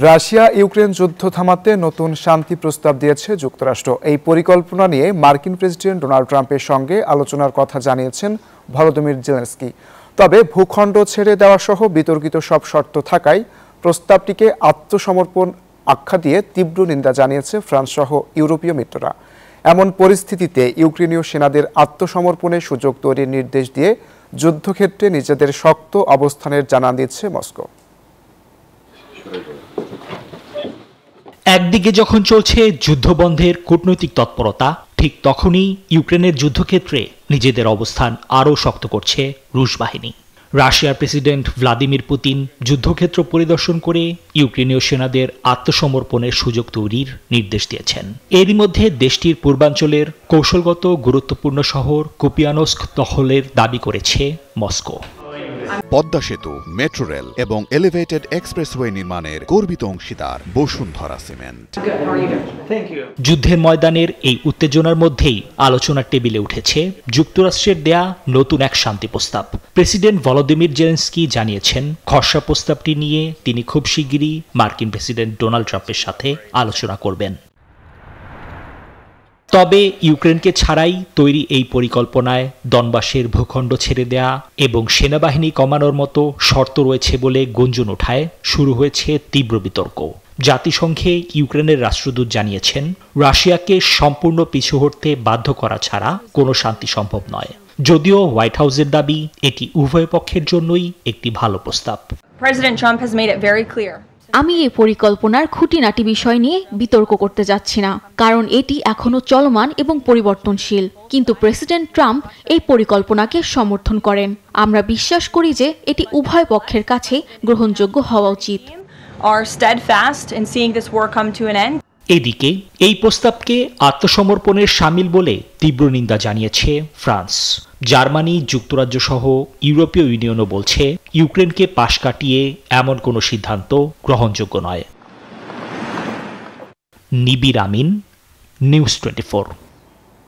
Russia Ukraine যুদ্ধ থামাতে নতুন শান্তি প্রস্তাব দিয়েছে যুক্তরাষ্ট্র। এই পরিকল্পনা নিয়ে মার্কিন প্রেসিডেন্ট ডোনাল্ড ট্রাম্পের সঙ্গে আলোচনার কথা জানিয়েছেন ভলোদিমির জেলেনস্কি। তবে ভূখণ্ড ছেড়ে দেওয়া সহ বিতর্কিত সব শর্ত থাকায় প্রস্তাবটিকে আত্মসমর্পণ আখ্যা দিয়ে তীব্র নিন্দা জানিয়েছে ফ্রান্স সহ ইউরোপীয় মিত্ররা। এমন পরিস্থিতিতে ইউক্রেনীয় সেনাদের আত্মসমর্পণের সুযোগ তৈরির নির্দেশ দিয়ে যুদ্ধক্ষেত্রে নিজেদের শক্ত অবস্থানের জানান দিচ্ছে মস্কো। একদিকে যখন চলছে যুদ্ধবন্ধের কূটনৈতিক তৎপরতা, ঠিক তখনই ইউক্রেনের যুদ্ধক্ষেত্রে নিজেদের অবস্থান আরও শক্ত করছে রুশ বাহিনী। রাশিয়ার প্রেসিডেন্ট ভ্লাদিমির পুতিন যুদ্ধক্ষেত্র পরিদর্শন করে ইউক্রেনীয় সেনাদের আত্মসমর্পণের সুযোগ তৈরির নির্দেশ দিয়েছেন। এরই মধ্যে দেশটির পূর্বাঞ্চলের কৌশলগত গুরুত্বপূর্ণ শহর কুপিয়ানস্ক দখলের দাবি করেছে মস্কো। পদ্মা সেতু, মেট্রো রেল এবং এলিভেটেড এক্সপ্রেসওয়ে নির্মাণের গর্বিত অংশীদার বসুন্ধরা সিমেন্ট। যুদ্ধের ময়দানের এই উত্তেজনার মধ্যেই আলোচনার টেবিলে উঠেছে যুক্তরাষ্ট্রের দেয়া নতুন এক শান্তি প্রস্তাব। প্রেসিডেন্ট ভলোদিমির জেলেনস্কি জানিয়েছেন, খসড়া প্রস্তাবটি নিয়ে তিনি খুব শিগগিরই মার্কিন প্রেসিডেন্ট ডোনাল্ড ট্রাম্পের সাথে আলোচনা করবেন। তবে ইউক্রেনকে ছাড়াই তৈরি এই পরিকল্পনায় দনবাসের ভূখণ্ড ছেড়ে দেয়া এবং সেনাবাহিনী কমানোর মতো শর্ত রয়েছে বলে গুঞ্জন ওঠায় শুরু হয়েছে তীব্র বিতর্ক। জাতিসংঘে ইউক্রেনের রাষ্ট্রদূত জানিয়েছেন, রাশিয়াকে সম্পূর্ণ পিছু হটতে বাধ্য করা ছাড়া কোনো শান্তি সম্ভব নয়। যদিও হোয়াইট হাউসের দাবি এটি উভয় পক্ষের জন্যই একটি ভালো প্রস্তাব। President Trump has made it very clear. আমি এই পরিকল্পনার খুঁটিনাটি বিষয় নিয়ে বিতর্ক করতে যাচ্ছি না, কারণ এটি এখনো চলমান এবং পরিবর্তনশীল। কিন্তু প্রেসিডেন্ট ট্রাম্প এই পরিকল্পনাকে সমর্থন করেন। আমরা বিশ্বাস করি যে এটি উভয় পক্ষের কাছে গ্রহণযোগ্য হওয়া উচিত। Are steadfast in seeing this war come to an end. এদিকে এই প্রস্তাবকে আত্মসমর্পণের শামিল বলে তীব্র নিন্দা জানিয়েছে ফ্রান্স। জার্মানি, যুক্তরাজ্য সহ ইউরোপীয় ইউনিয়নও বলছে, ইউক্রেনকে পাশ কাটিয়ে এমন কোনো সিদ্ধান্ত গ্রহণযোগ্য নয়। নিবির আমিন, নিউজ 24।